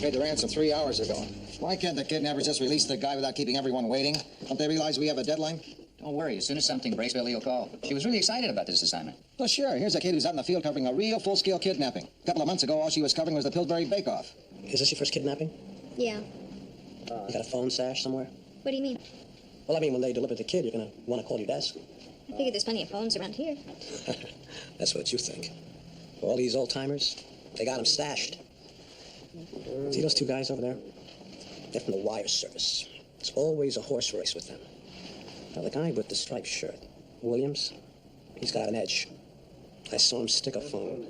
paid the ransom 3 hours ago. Why can't the kidnappers just release the guy without keeping everyone waiting? Don't they realize we have a deadline? Don't worry. As soon as something breaks, Billy will call. She was really excited about this assignment. Well, sure. Here's a kid who's out in the field covering a real full-scale kidnapping. A couple of months ago, all she was covering was the Pillsbury Bake-Off. Is this your first kidnapping? Yeah. You got a phone stash somewhere? What do you mean? Well, I mean, when they deliver the kid, you're going to want to call your desk. I figure there's plenty of phones around here. That's what you think. All these old-timers, they got them stashed. See those two guys over there? They're from the wire service. It's always a horse race with them. Now, the guy with the striped shirt, Williams, he's got an edge. I saw him stick a phone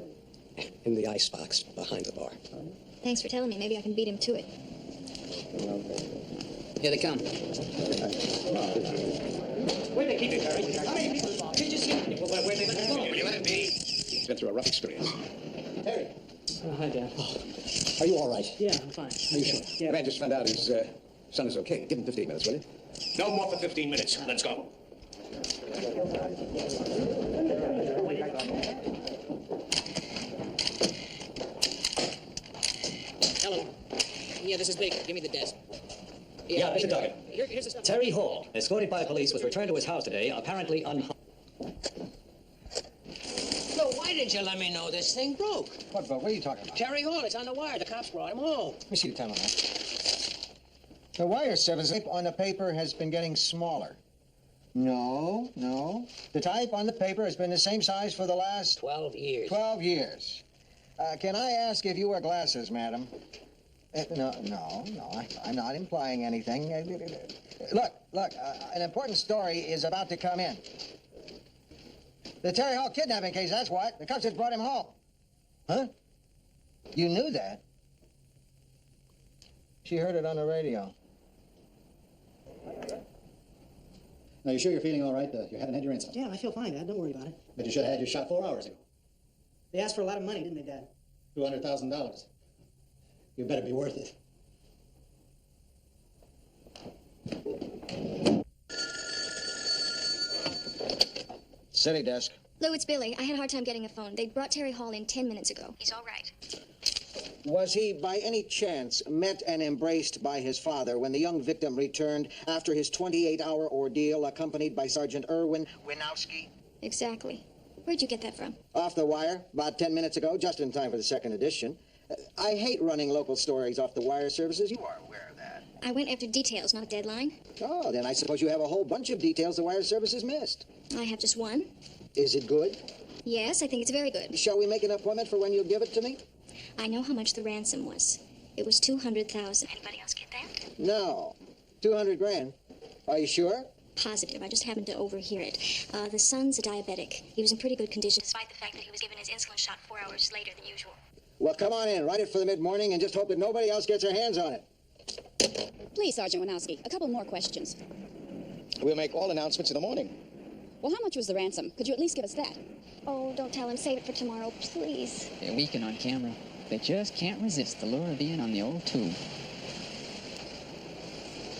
in the icebox behind the bar. Thanks for telling me. Maybe I can beat him to it. Here they come. Where'd they keep it, Harry? How many people involved? Did you see it? Where'd they let it go? Will you let it be? He's been through a rough experience. Harry. Hi, Dad. Oh. Are you all right? Yeah, I'm fine. Are you sure? Yeah. The man just found out his son is okay. Give him 15 minutes, will you? No more for 15 minutes. Let's go. Helen. Yeah, this is big. Give me the desk. Yeah, Mr. Duggan. Here's the stuff. Terry Hall, escorted by police, was returned to his house today, apparently unharmed. No, why didn't you let me know this thing broke? What are you talking about? Terry Hall, it's on the wire. The cops brought him home. Let me see the time on that. The wire service type on the paper has been getting smaller. No. The type on the paper has been the same size for the last... 12 years. 12 years. Can I ask if you wear glasses, madam? No, I'm not implying anything. Look, an important story is about to come in. The Terry Hall kidnapping case, that's what. The cops just brought him home. Huh? You knew that? She heard it on the radio. Now, you sure you're feeling all right? You haven't had your insulin? Yeah, I feel fine, Dad. Don't worry about it. But you should have had your shot 4 hours ago. They asked for a lot of money, didn't they, Dad? $200,000. You better be worth it. City desk. Lou, it's Billy. I had a hard time getting a phone. They brought Terry Hall in 10 minutes ago. He's all right. Was he, by any chance, met and embraced by his father when the young victim returned after his 28-hour ordeal, accompanied by Sergeant Irwin Winowski? Exactly. Where'd you get that from? Off the wire, about 10 minutes ago, just in time for the second edition. I hate running local stories off the wire services. You are aware of that. I went after details, not a deadline. Oh, then I suppose you have a whole bunch of details the wire services missed. I have just one. Is it good? Yes, I think it's very good. Shall we make an appointment for when you'll give it to me? I know how much the ransom was. It was $200,000. Anybody else get that? No. 200 grand. Are you sure? Positive. I just happened to overhear it. The son's a diabetic. He was in pretty good condition, despite the fact that he was given his insulin shot 4 hours later than usual. Well, come on in. Write it for the mid-morning and just hope that nobody else gets their hands on it. Please, Sergeant Winowski, a couple more questions. We'll make all announcements in the morning. Well, how much was the ransom? Could you at least give us that? Oh, don't tell him. Save it for tomorrow, please. They're weakened on camera. They just can't resist the lure of being on the old tube.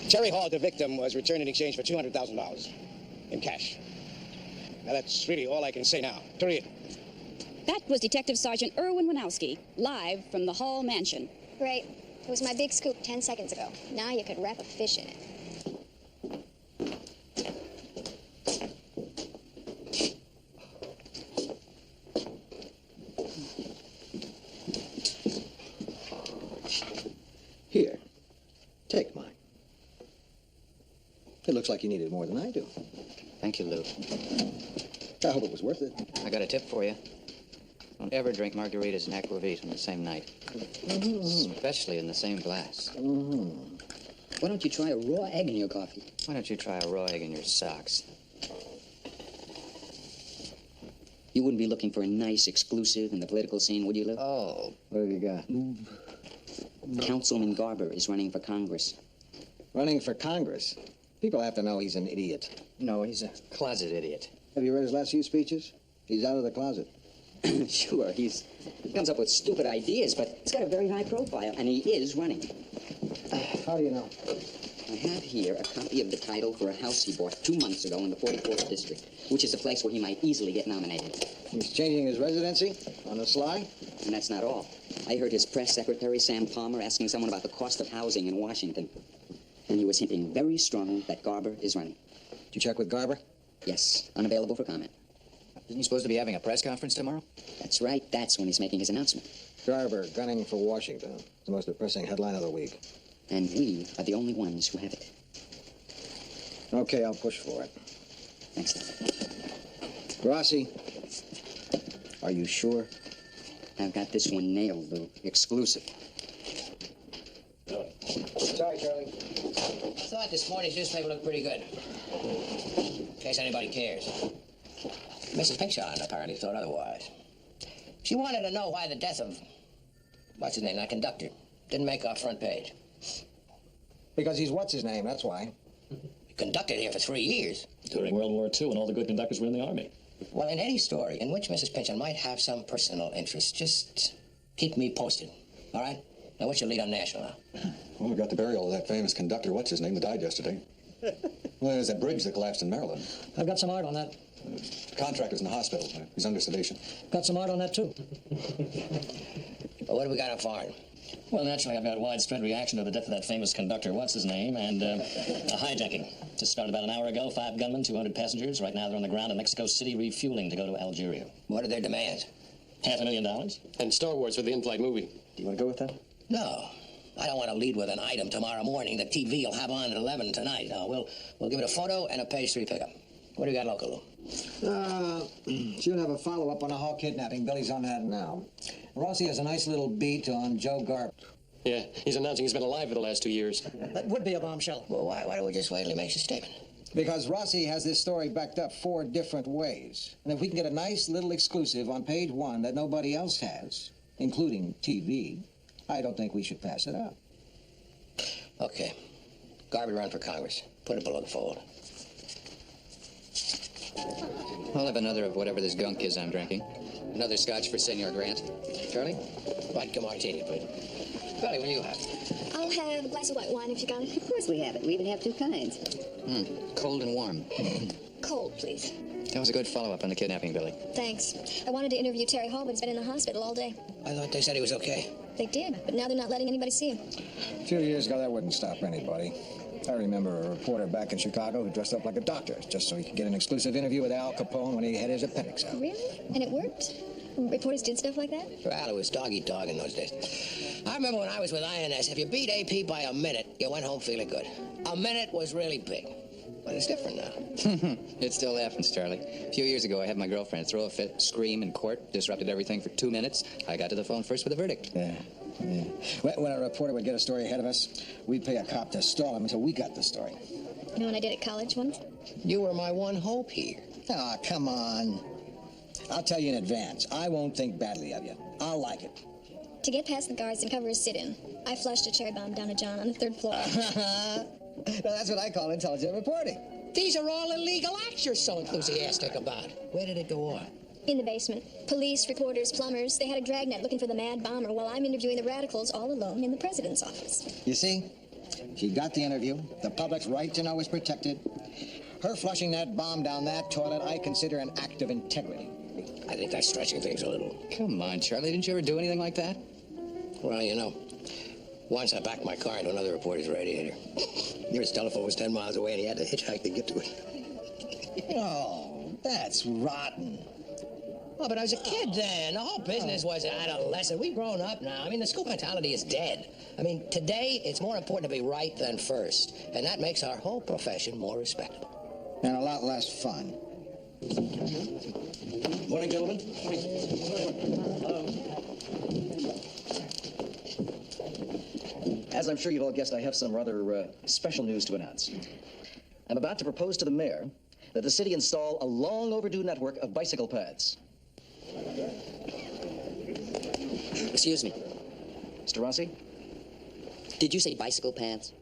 Terry Hall, the victim, was returned in exchange for $200,000 in cash. Now, that's really all I can say now. Period. That was Detective Sergeant Irwin Winowski, live from the Hall Mansion. Great. It was my big scoop 10 seconds ago. Now you could wrap a fish in it. Here. Take mine. It looks like you need it more than I do. Thank you, Lou. I hope it was worth it. I got a tip for you. Don't ever drink margaritas and aquavit on the same night. Especially in the same glass. Why don't you try a raw egg in your coffee? Why don't you try a raw egg in your socks? You wouldn't be looking for a nice exclusive in the political scene, would you, Lou? Oh. What have you got? Councilman Garber is running for Congress. Running for Congress? People have to know he's an idiot. No, he's a closet idiot. Have you read his last few speeches? He's out of the closet. Sure, he comes up with stupid ideas, but he's got a very high profile, and he is running. How do you know? I have here a copy of the title for a house he bought 2 months ago in the 44th District, which is a place where he might easily get nominated. He's changing his residency on the sly? And that's not all. I heard his press secretary, Sam Palmer, asking someone about the cost of housing in Washington. And he was hinting very strongly that Garber is running. Did you check with Garber? Yes, unavailable for comment. Isn't he supposed to be having a press conference tomorrow? That's right. That's when he's making his announcement. Garber gunning for Washington. The most depressing headline of the week. And we are the only ones who have it. Okay, I'll push for it. Thanks. Rossi, are you sure? I've got this one nailed, Lou. Exclusive. Sorry, Charlie. I thought this morning's newspaper looked pretty good. In case anybody cares. Mrs. Pinchon apparently thought otherwise. She wanted to know why the death of, what's his name, that conductor, didn't make our front page. Because he's what's-his-name, that's why. He conducted here for 3 years. During World War II, when all the good conductors were in the Army. Well, in any story in which Mrs. Pinchon might have some personal interest, just keep me posted, all right? Now, what's your lead on National now? Well, we got the burial of that famous conductor, what's his name, that died yesterday. Well, there's that bridge that collapsed in Maryland. I've got some art on that. Contractor's in the hospital. He's under sedation. Got some art on that, too. Well, what do we got on foreign? Well, naturally, I've got widespread reaction to the death of that famous conductor, what's his name, and a hijacking. Just started about an hour ago, 5 gunmen, 200 passengers. Right now, they're on the ground in Mexico City refueling to go to Algeria. What are their demands? $500,000. And Star Wars for the in-flight movie. Do you want to go with that? No. I don't want to lead with an item tomorrow morning that TV will have on at 11 tonight. No, we'll give it a photo and a page 3 pickup. What do you got local, Lou? Soon have a follow-up on a Hall kidnapping. Billy's on that now. Rossi has a nice little beat on Joe Garber. Yeah, he's announcing he's been alive for the last 2 years. That would be a bombshell. Well, why don't we just wait till he makes a statement? Because Rossi has this story backed up 4 different ways. And if we can get a nice little exclusive on page 1 that nobody else has, including TV, I don't think we should pass it up. Okay. Garber run for Congress. Put it below the fold. I'll have another of whatever this gunk is I'm drinking. Another scotch for Senor Grant. Charlie? Vodka martini, please. Billy, what do you have? I'll have a glass of white wine if you got it. Of course we have it. We even have 2 kinds. Cold and warm. Cold, please. That was a good follow-up on the kidnapping, Billy. Thanks. I wanted to interview Terry Hall, but he's been in the hospital all day. I thought they said he was okay. They did, but now they're not letting anybody see him. A few years ago, that wouldn't stop anybody. I remember a reporter back in Chicago who dressed up like a doctor just so he could get an exclusive interview with Al Capone when he had his appendix out. Really? And it worked? Reporters did stuff like that? Well, it was dog-eat-dog in those days. I remember when I was with INS, if you beat AP by a minute, you went home feeling good. A minute was really big. But it's different now. It still happens, Charlie. A few years ago, I had my girlfriend throw a fit, scream in court, disrupted everything for 2 minutes. I got to the phone first with a verdict. Yeah. When a reporter would get a story ahead of us, we'd pay a cop to stall him until we got the story. You know what I did at college once? You were my one hope here. Ah, come on. I'll tell you in advance. I won't think badly of you. I'll like it. To get past the guards and cover a sit-in, I flushed a cherry bomb down a John on the 3rd floor. Now, that's what I call intelligent reporting. These are all illegal acts you're so enthusiastic about. Where did it go on? In the basement. Police, reporters, plumbers, they had a dragnet looking for the mad bomber while I'm interviewing the radicals all alone in the president's office. You see? She got the interview. The public's right to know is protected. Her flushing that bomb down that toilet, I consider an act of integrity. I think that's stretching things a little. Come on, Charlie. Didn't you ever do anything like that? Well, you know, once I backed my car into another reporter's radiator. Nearest telephone was 10 miles away, and he had to hitchhike to get to it. Oh, that's rotten. Oh, but I was a kid then. The whole business was adolescent. We've grown up now. I mean, the school mentality is dead. I mean, today, it's more important to be right than first. And that makes our whole profession more respectable. And a lot less fun. Morning, gentlemen. As I'm sure you've all guessed, I have some rather special news to announce. I'm about to propose to the mayor that the city install a long overdue network of bicycle paths. Excuse me. Mr. Rossi? Did you say bicycle paths?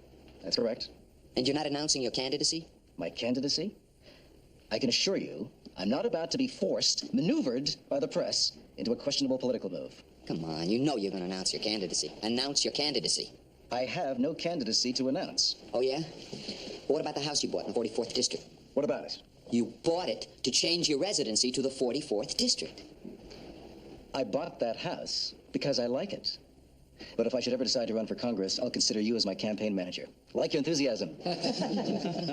That's correct. And you're not announcing your candidacy? My candidacy? I can assure you, I'm not about to be forced, maneuvered by the press into a questionable political move. Come on, you know you're going to announce your candidacy. Announce your candidacy. I have no candidacy to announce. Oh, yeah? What about the house you bought in the 44th District? What about it? You bought it to change your residency to the 44th District. I bought that house because I like it. But if I should ever decide to run for Congress, I'll consider you as my campaign manager. Like your enthusiasm.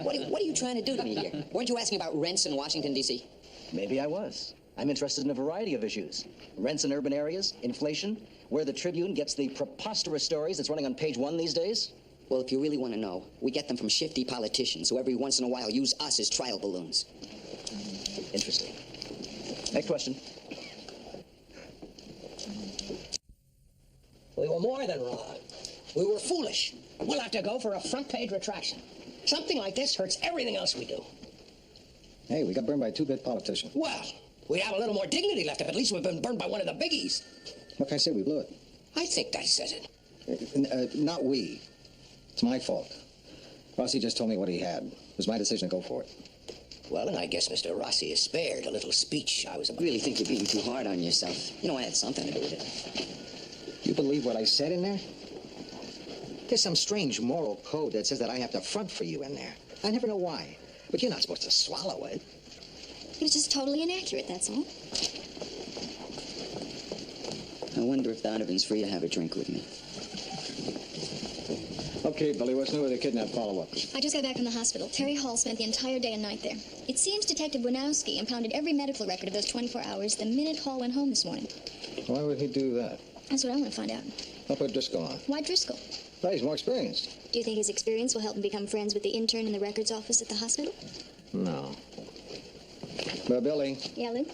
What are you trying to do to me here? Weren't you asking about rents in Washington, D.C.? Maybe I was. I'm interested in a variety of issues. Rents in urban areas, inflation, where the Tribune gets the preposterous stories that's running on page 1 these days. Well, if you really want to know, we get them from shifty politicians who every once in a while use us as trial balloons. Interesting. Next question. We were more than wrong. We were foolish. We'll have to go for a front-page retraction. Something like this hurts everything else we do. Hey, we got burned by a two-bit politician. Well, we have a little more dignity left if at least we've been burned by one of the biggies. What can I say? We blew it. I think I said it. Not we. It's my fault. Rossi just told me what he had. It was my decision to go for it. Well, and I guess Mr. Rossi is spared a little speech I was about. I really think you're being too hard on yourself. You know, I had something to do with it. You believe what I said in there? There's some strange moral code that says that I have to front for you in there. I never know why. But you're not supposed to swallow it. It was just totally inaccurate, that's all. I wonder if Donovan's free to have a drink with me. Okay, Billy, what's new with the kidnap follow-up? I just got back from the hospital. Terry Hall spent the entire day and night there. It seems Detective Winowski impounded every medical record of those 24 hours the minute Hall went home this morning. Why would he do that? That's what I want to find out. I'll put Driscoll on. Why Driscoll? Well, he's more experienced. Do you think his experience will help him become friends with the intern in the records office at the hospital? No. But, Billy, Yeah, Lou?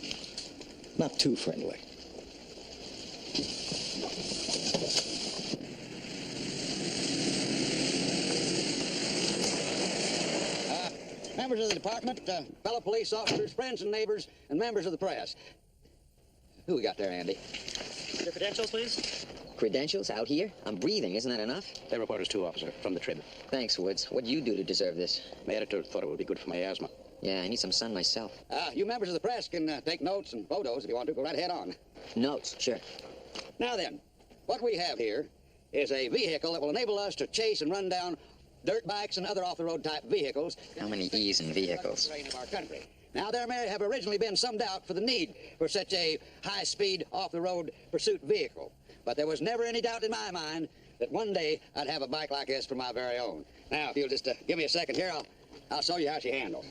not too friendly. Members of the department, fellow police officers, friends and neighbors, and members of the press. Who we got there, Andy? Your credentials, please. Credentials out here? I'm breathing. Isn't that enough? They report us two, officer, from the Trib. Thanks, Woods. What'd you do to deserve this? My editor thought it would be good for my asthma. Yeah, I need some sun myself. You members of the press can take notes and photos if you want to. Go right ahead on. Notes, sure. Now then, what we have here is a vehicle that will enable us to chase and run down dirt bikes and other off-the-road type vehicles. How many E's in vehicles? Of our country. Now, there may have originally been some doubt for the need for such a high-speed, off-the-road pursuit vehicle. But there was never any doubt in my mind that one day I'd have a bike like this for my very own. Now, if you'll just give me a second here, I'll show you how she handles.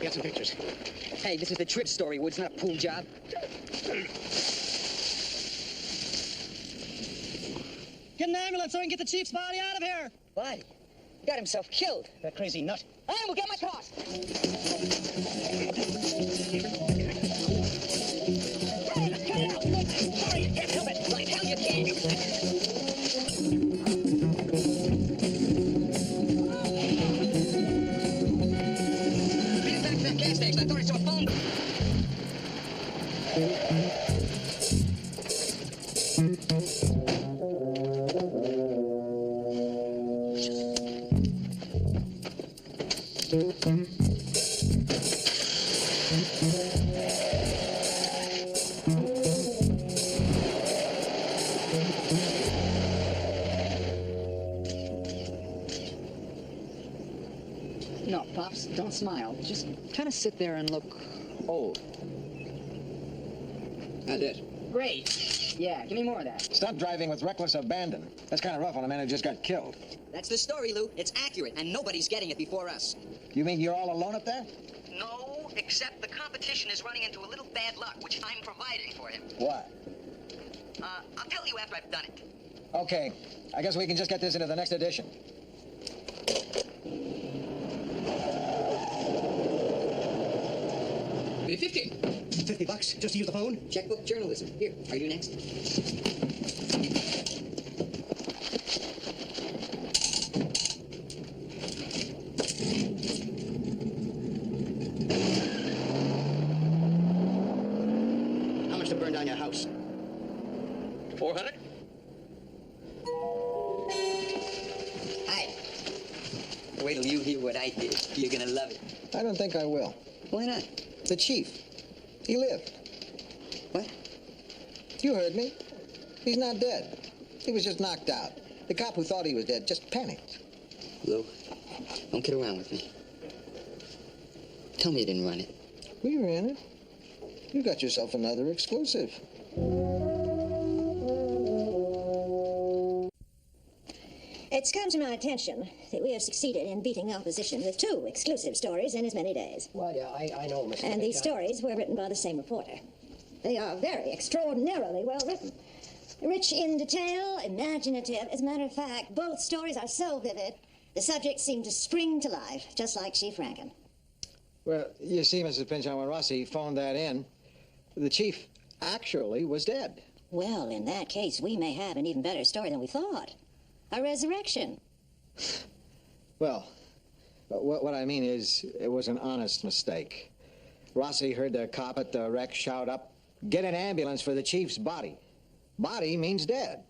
Got some pictures. Hey, this is the Trib story, Woods, not a pool job. Get an ambulance so we can get the chief's body out of here. Why? He got himself killed. That crazy nut. Hey, we'll get my car. Sorry, you can't help it. Like hell you can't. Back to that gas station. I thought I saw a phone. No, Pops, don't smile. Just kind of sit there and look old. That's it. Great. Yeah, give me more of that. Stop driving with reckless abandon. That's kind of rough on a man who just got killed. That's the story, Lou. It's accurate, and nobody's getting it before us. You mean you're all alone up there? No, except the competition is running into a little bad luck, which I'm providing for him. What? I'll tell you after I've done it. Okay, I guess we can just get this into the next edition. $50 just to use the phone? Checkbook journalism. Here, are you next? How much to burn down your house? 400? Hi. Wait till you hear what I did. You're gonna love it. I don't think I will. Why not? The chief. He lived. What? You heard me. He's not dead. He was just knocked out. The cop who thought he was dead just panicked. Lou, don't kid around with me. Tell me you didn't run it. We ran it. You got yourself another exclusive. It's come to my attention that we have succeeded in beating the opposition with 2 exclusive stories in as many days. Well, yeah, I know, Mr. And these stories were written by the same reporter. They are very extraordinarily well written. Rich in detail, imaginative. As a matter of fact, both stories are so vivid, the subjects seem to spring to life, just like Chief Rankin. Well, you see, Mrs. Pinchon, when Rossi phoned that in, the chief actually was dead. Well, in that case, we may have an even better story than we thought. A resurrection. Well, what I mean is, it was an honest mistake. Rossi heard the cop at the wreck shout up, "Get an ambulance for the chief's body." Body means dead.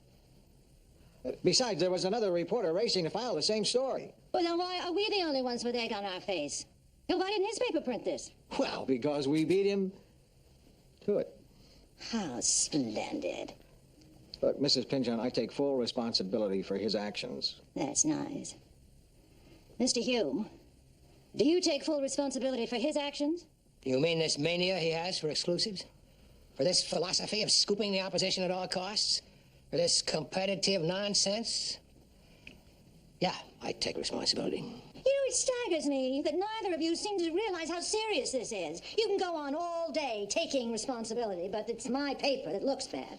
Besides, there was another reporter racing to file the same story. Well, then why are we the only ones with egg on our face? And why didn't his paper print this? Well, because we beat him to it. How splendid. Look, Mrs. Pinchon, I take full responsibility for his actions. That's nice. Mr. Hume, do you take full responsibility for his actions? You mean this mania he has for exclusives? For this philosophy of scooping the opposition at all costs? For this competitive nonsense? Yeah, I take responsibility. You know, it staggers me that neither of you seem to realize how serious this is. You can go on all day taking responsibility, but it's my paper that looks bad.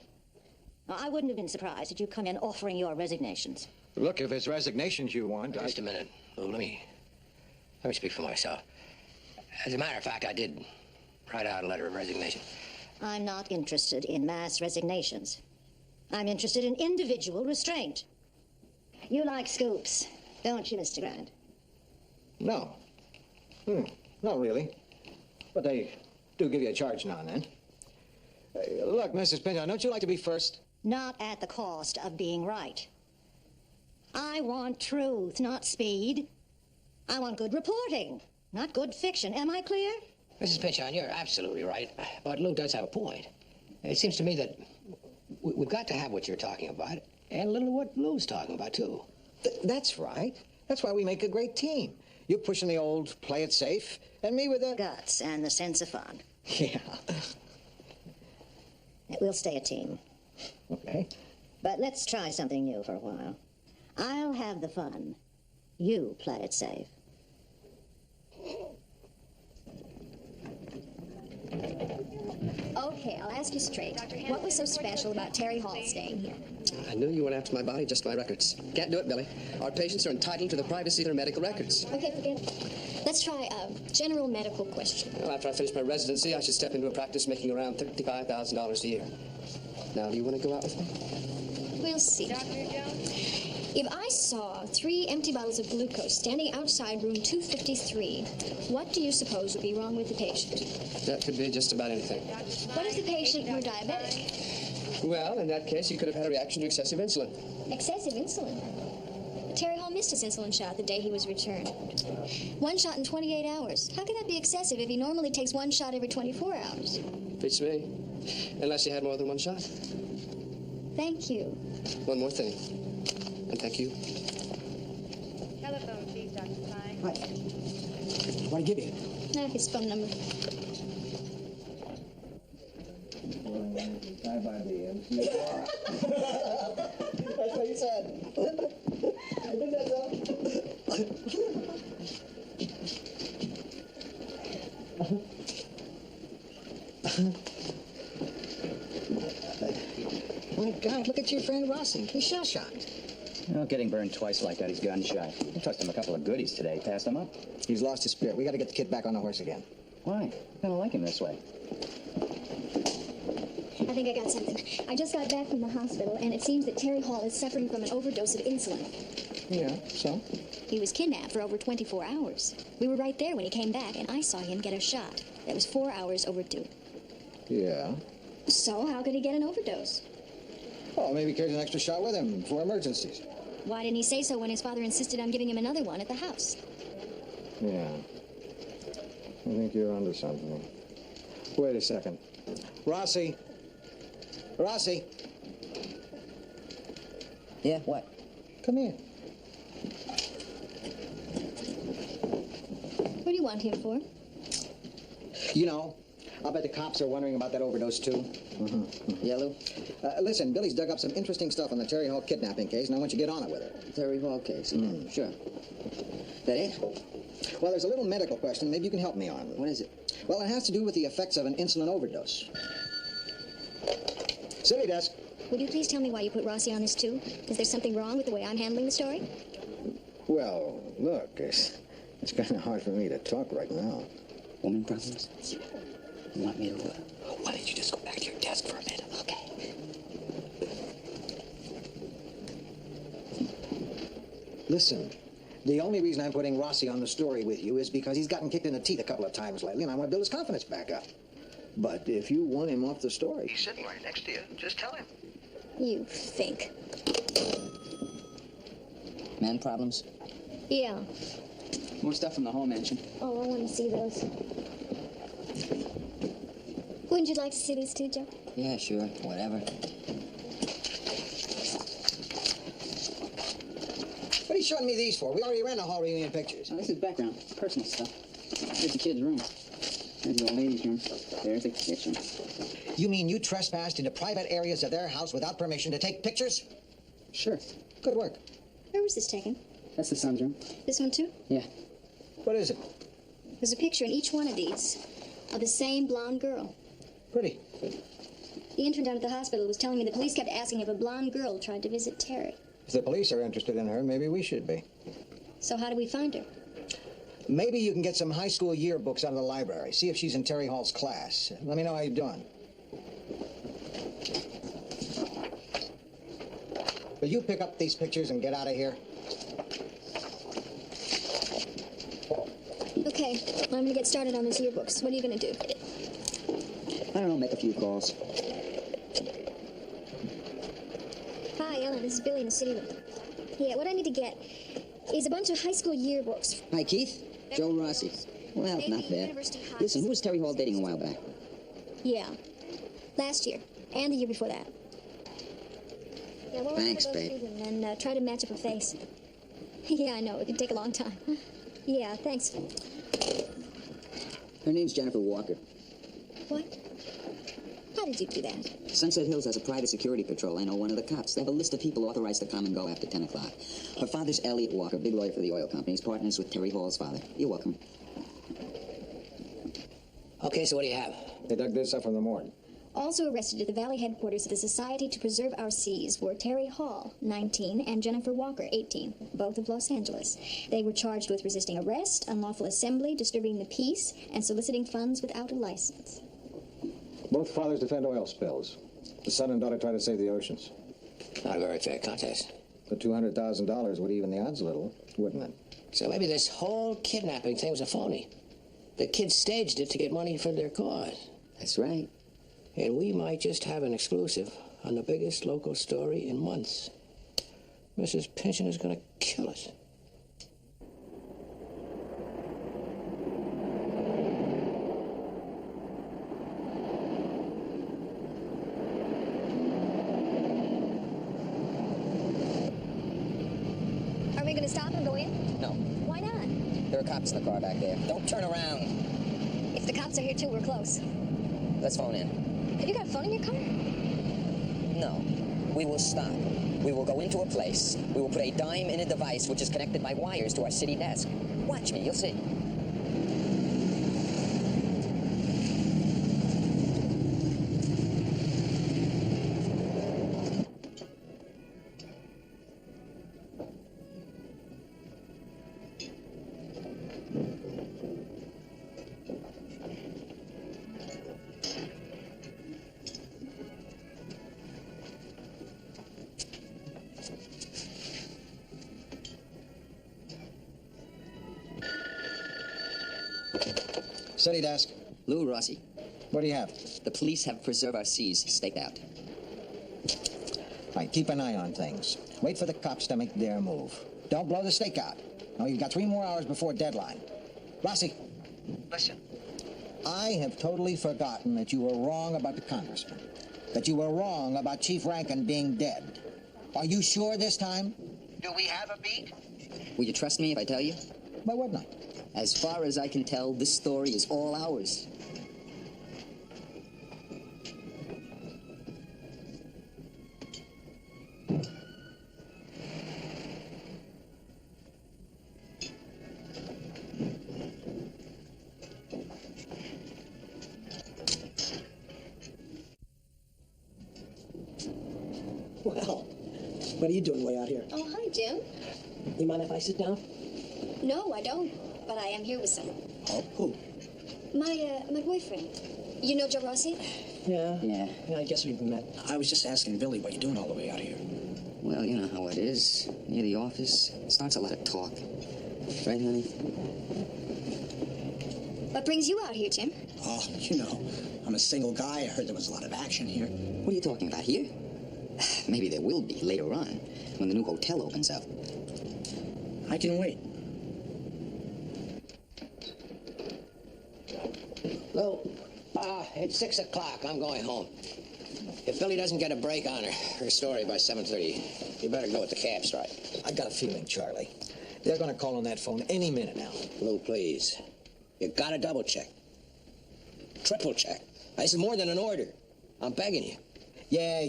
Now, I wouldn't have been surprised if you come in offering your resignations. Look, if it's resignations you want, Just a minute. Oh, let me speak for myself. As a matter of fact, I did write out a letter of resignation. I'm not interested in mass resignations. I'm interested in individual restraint. You like scoops, don't you, Mr. Grant? No. Not really. But they do give you a charge now and then. Look, Mrs. Pinchon, don't you like to be first? Not at the cost of being right. I want truth, not speed. I want good reporting, not good fiction. Am I clear? Mrs. Pinchon, you're absolutely right. But Lou does have a point. It seems to me that we've got to have what you're talking about, and a little of what Lou's talking about, too. That's right. That's why we make a great team. You pushing the old play it safe, and me with the guts and the sense of fun. Yeah. We'll stay a team. Okay. But let's try something new for a while. I'll have the fun. You play it safe. Okay, I'll ask you straight. What was so special about Terry Hall staying here? I knew you went after my body just my records. Can't do it, Billy. Our patients are entitled to the privacy of their medical records. Okay, forget it. Let's try a general medical question. Well, after I finish my residency, I should step into a practice making around $35,000 a year. Now, do you want to go out with me? We'll see. If I saw 3 empty bottles of glucose standing outside room 253, what do you suppose would be wrong with the patient? That could be just about anything. What if the patient were diabetic? Well, in that case, you could have had a reaction to excessive insulin. Excessive insulin? Terry Hall missed his insulin shot the day he was returned. 1 shot in 28 hours. How can that be excessive if he normally takes 1 shot every 24 hours? Beats me. Unless you had more than 1 shot. Thank you. One more thing. And thank you. Telephone, please, Dr. Klein. What do I give you? His phone number. That's what he said. Isn't that so? My God, look at your friend Rossi. He's shell-shocked. Well, getting burned twice like that, he's gun shy. I tossed him a couple of goodies today. Passed him up. He's lost his spirit. We got to get the kid back on the horse again. Why? I don't like him this way. I think I got something. I just got back from the hospital, and it seems that Terry Hall is suffering from an overdose of insulin. Yeah, so? He was kidnapped for over 24 hours. We were right there when he came back, and I saw him get a shot that was 4 hours overdue. Yeah. So how could he get an overdose? Well, maybe he carries an extra shot with him for emergencies. Why didn't he say so when his father insisted on giving him another one at the house? Yeah. I think you're onto something. Wait a second. Rossi. Rossi. Yeah, what? Come here. What do you want him for? You know, I'll bet the cops are wondering about that overdose, too. Yeah, Lou? Listen, Billy's dug up some interesting stuff on the Terry Hall kidnapping case, and I want you to get on it with it. Terry Hall case? Sure. That it? Well, there's a little medical question maybe you can help me on. What is it? Well, it has to do with the effects of an insulin overdose. City desk. Would you please tell me why you put Rossi on this, too? Is there something wrong with the way I'm handling the story? Well, look, it's kind of hard for me to talk right now. Woman problems? You want me to... why don't you just go back to your desk for a minute? Okay. Listen, the only reason I'm putting Rossi on the story with you is because he's gotten kicked in the teeth a couple of times lately, and I want to build his confidence back up. But if you want him off the story... He's sitting right next to you. Just tell him. You think. Man problems? Yeah. More stuff from the Hall mansion. Oh, I want to see those. Wouldn't you like to see these too, Joe? Yeah, sure. Whatever. What are you showing me these for? We already ran the Hall reunion pictures. Oh, this is background. Personal stuff. Here's the kid's room. There's the old lady's room. There's the kitchen. You mean you trespassed into private areas of their house without permission to take pictures? Sure. Good work. Where was this taken? That's the son's room. This one too? Yeah. What is it? There's a picture in each one of these of the same blonde girl. Pretty. The intern down at the hospital was telling me the police kept asking if a blonde girl tried to visit Terry. If the police are interested in her, maybe we should be. So how do we find her? Maybe you can get some high school yearbooks out of the library. See if she's in Terry Hall's class. Let me know how you're doing. Will you pick up these pictures and get out of here? Okay, I'm going to get started on those yearbooks. What are you going to do? I don't know, make a few calls. Hi, Ellen. This is Billy in the city room. Yeah, what I need to get is a bunch of high school yearbooks. Hi, Keith. Joe Rossi. Well, not bad. Listen, who was Terry Hall dating a while back? Yeah, last year and the year before that. Yeah, we'll Thanks, those babe. through them and try to match up her face. Yeah, I know. It can take a long time. Yeah, thanks. Her name's Jennifer Walker. What? How did you do that? Sunset Hills has a private security patrol. I know one of the cops. They have a list of people authorized to come and go after 10 o'clock. Her father's Elliot Walker, big lawyer for the oil company. He's partners with Terry Hall's father. You're welcome. Okay, so what do you have? They dug this up from the morgue. Also arrested at the Valley headquarters of the Society to Preserve Our Seas were Terry Hall, 19, and Jennifer Walker, 18, both of Los Angeles. They were charged with resisting arrest, unlawful assembly, disturbing the peace, and soliciting funds without a license. Both fathers defend oil spills. The son and daughter try to save the oceans. Not a very fair contest. The $200,000 would even the odds a little, wouldn't it? So maybe this whole kidnapping thing was a phony. The kids staged it to get money for their cause. That's right. And we might just have an exclusive on the biggest local story in months. Mrs. Pynchon is going to kill us. Are we going to stop and go in? No. Why not? There are cops in the car back there. Don't turn around. If the cops are here too, we're close. Let's phone in. Have you got a phone in your car? No. We will stop. We will go into a place. We will put a dime in a device which is connected by wires to our city desk. Watch me. You'll see. City desk. Lou Rossi. What do you have? The police have Preserve Our Seas staked out. All right, keep an eye on things. Wait for the cops to make their move. Don't blow the stake out. No, you've got 3 more hours before deadline. Rossi. Listen. I have totally forgotten that you were wrong about the congressman. That you were wrong about Chief Rankin being dead. Are you sure this time? Do we have a beat? Will you trust me if I tell you? Why wouldn't I? As far as I can tell, this story is all ours. Well, what are you doing way out here? Oh, hi, Jim. You mind if I sit down? No, I don't. But I am here with someone. Oh, who? My boyfriend. You know Joe Rossi? Yeah. Yeah. I guess we've met. I was just asking Billy what you're doing all the way out here. Well, you know how it is. Near the office, it starts a lot of talk. Right, honey? What brings you out here, Jim? Oh, you know, I'm a single guy. I heard there was a lot of action here. What are you talking about, here? Maybe there will be later on, when the new hotel opens up. I can wait. Lou, it's 6 o'clock. I'm going home. If Billy doesn't get a break on her story by 7:30, you better go with the cab strike. I got a feeling, Charlie. They're going to call on that phone any minute now. Lou, please. You gotta double check. Triple check. This is more than an order. I'm begging you. Yeah,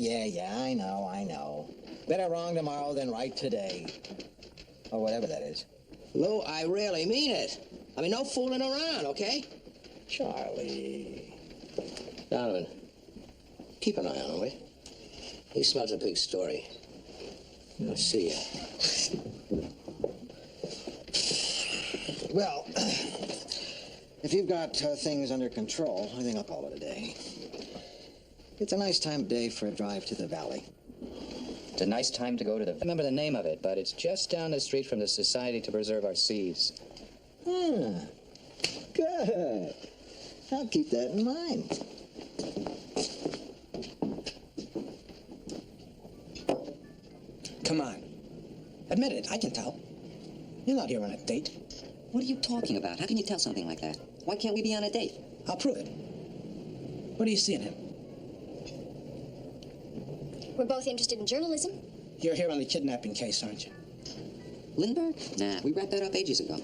I know. Better wrong tomorrow than right today. Or whatever that is. Lou, I really mean it. I mean, no fooling around, okay? Charlie. Donovan, keep an eye on him, will you? He smells a big story. I'll see you. Well, if you've got things under control, I think I'll call it a day. It's a nice time of day for a drive to the valley. It's a nice time to go to the... I remember the name of it, but it's just down the street from the Society to Preserve Our Seas. Good. I'll keep that in mind. Come on. Admit it, I can tell. You're not here on a date. What are you talking about? How can you tell something like that? Why can't we be on a date? I'll prove it. What do you see in him? We're both interested in journalism. You're here on the kidnapping case, aren't you? Lindbergh? Nah, we wrapped that up ages ago.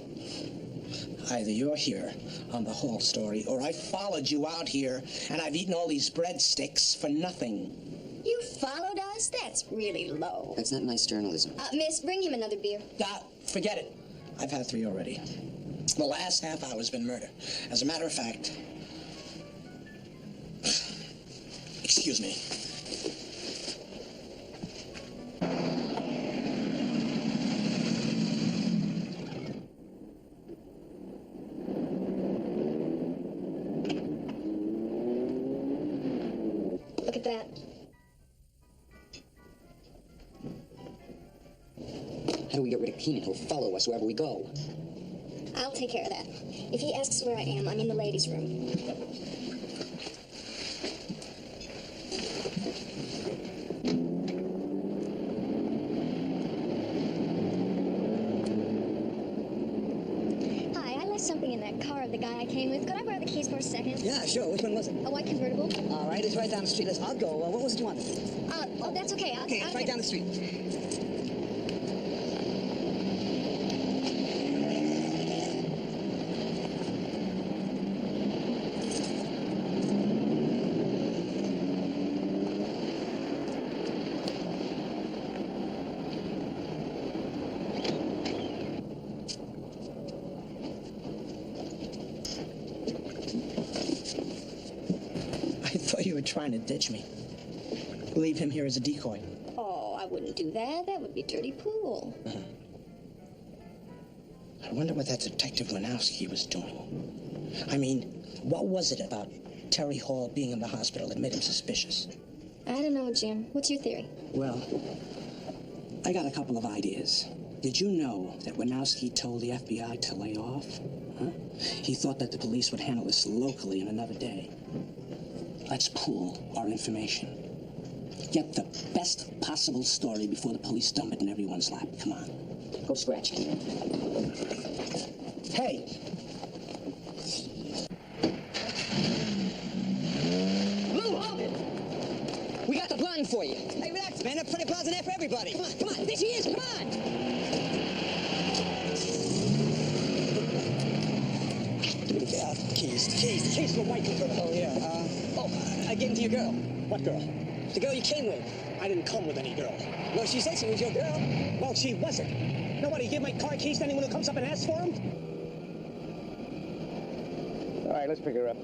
Either you're here on the Hall story, or I followed you out here, and I've eaten all these breadsticks for nothing. You followed us? That's really low. That's not nice journalism. Miss, bring him another beer. Forget it. I've had 3 already. The last half hour's been murder. As a matter of fact... Excuse me. Look at that. How do we get rid of Keenan? He'll follow us wherever we go. I'll take care of that. If he asks where I am, I'm in the ladies' room. Hi, I left something in that car of the guy I came with. Could I borrow the keys for a second? Yeah, sure. Which one was it? A white convertible. All right, it's right down the street. I'll go. What was it you wanted? Oh, that's okay. Okay, it's right down the street. You were trying to ditch me. Leave him here as a decoy. Oh, I wouldn't do that. That would be dirty pool. I wonder what that Detective Winowski was doing. I mean, what was it about Terry Hall being in the hospital that made him suspicious? I don't know, Jim. What's your theory? Well, I got a couple of ideas. Did you know that Winowski told the FBI to lay off? Huh? He thought that the police would handle this locally in another day. Let's pool our information. Get the best possible story before the police dump it in everyone's lap. Come on. Go scratch. Hey! Lou, hold it! We got the blind for you. Hey, relax, man. Plenty of blinds in there for everybody. Come on, come on. There she is. Come on. Keys to the white girl. Oh, yeah. I gave them to your girl. What girl? The girl you came with. I didn't come with any girl. No, she said she was your girl. Well, she wasn't. Nobody give my car keys to anyone who comes up and asks for them? All right, let's pick her up.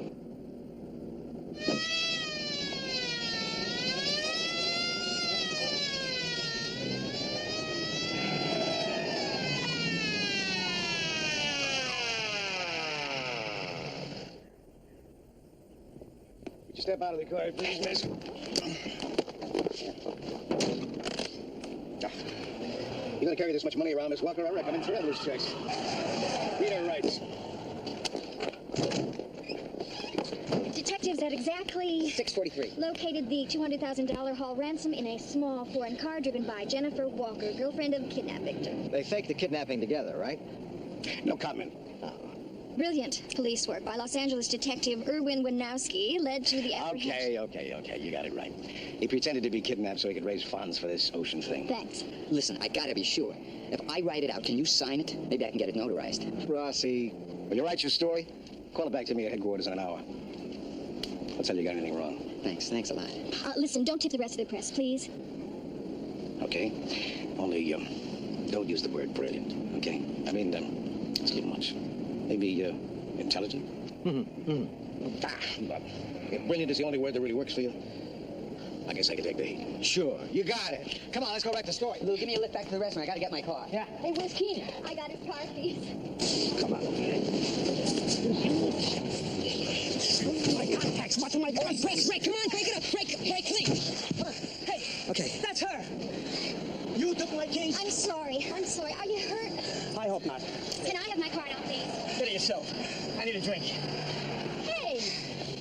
Would you step out of the car, please, miss? You're gonna carry this much money around, Miss Walker? I recommend traveler's checks. Read her rights. Detectives at exactly 6:43. located the $200,000 haul ransom in a small foreign car driven by Jennifer Walker, girlfriend of kidnapped victim. They faked the kidnapping together, right? No comment. Brilliant police work by Los Angeles detective Erwin Winowski led to the apprehension. Okay, you got it right. He pretended to be kidnapped so he could raise funds for this ocean thing. Thanks. Listen, I gotta be sure. If I write it out, can you sign it? Maybe I can get it notarized. Rossi, when you write your story, call it back to me at headquarters in an hour. I'll tell you got anything wrong. Thanks a lot. Listen, don't tip the rest of the press, please. Okay? Only, don't use the word brilliant, okay? I mean, it's a little much. Maybe, intelligent? But if brilliant is the only word that really works for you, I guess I can take the heat. Sure, you got it. Come on, let's go back to the story. Lou, give me a lift back to the restaurant. I gotta get my car. Yeah. Hey, where's Keenan? I got his car keys. Come on. My contacts. Watch my gun. Break, come on, break it up. Break, please. Hey. Okay. That's her. You took my keys? I'm sorry. Are you hurt? I hope not. Can I have my car now, please? Get it yourself. I need a drink. Hey!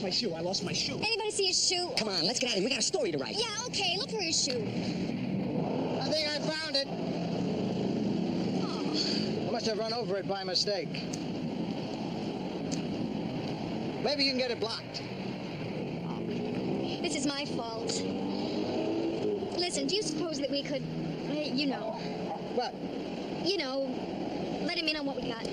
My shoe. I lost my shoe. Anybody see his shoe? Come on, let's get out of here. We got a story to write. Yeah, okay. Look for his shoe. I think I found it. I must have run over it by mistake. Maybe you can get it blocked. This is my fault. Listen, do you suppose that we could, What? Let him in on what we got?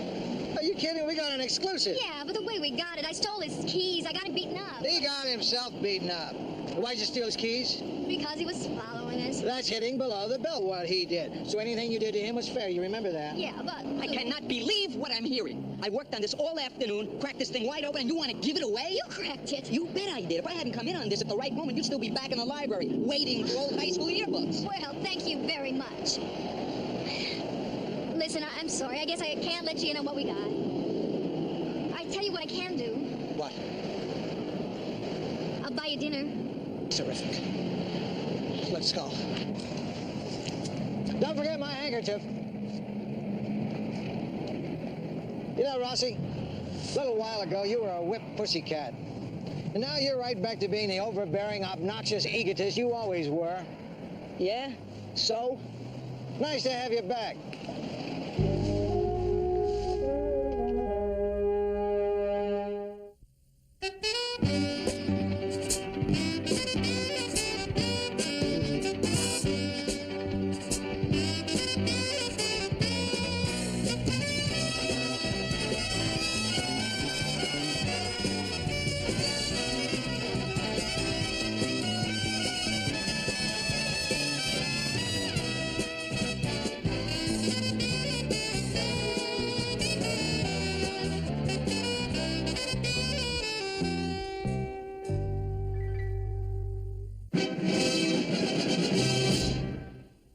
Are you kidding? We got an exclusive. Yeah, but the way we got it, I stole his keys. I got him beaten up. He got himself beaten up. Why'd you steal his keys? Because he was following us. That's hitting below the belt, what he did. So anything you did to him was fair. You remember that? Yeah, but... I cannot believe what I'm hearing. I worked on this all afternoon, cracked this thing wide open, and you want to give it away? You cracked it. You bet I did. If I hadn't come in on this at the right moment, you'd still be back in the library, waiting for old high school yearbooks. Well, thank you very much. Listen, I'm sorry. I guess I can't let you in on what we got. I tell you what I can do. What? I'll buy you dinner. Terrific. Let's go. Don't forget my handkerchief. You know, Rossi, a little while ago, you were a whipped pussycat. And now you're right back to being the overbearing, obnoxious egotist you always were. Yeah? So? Nice to have you back.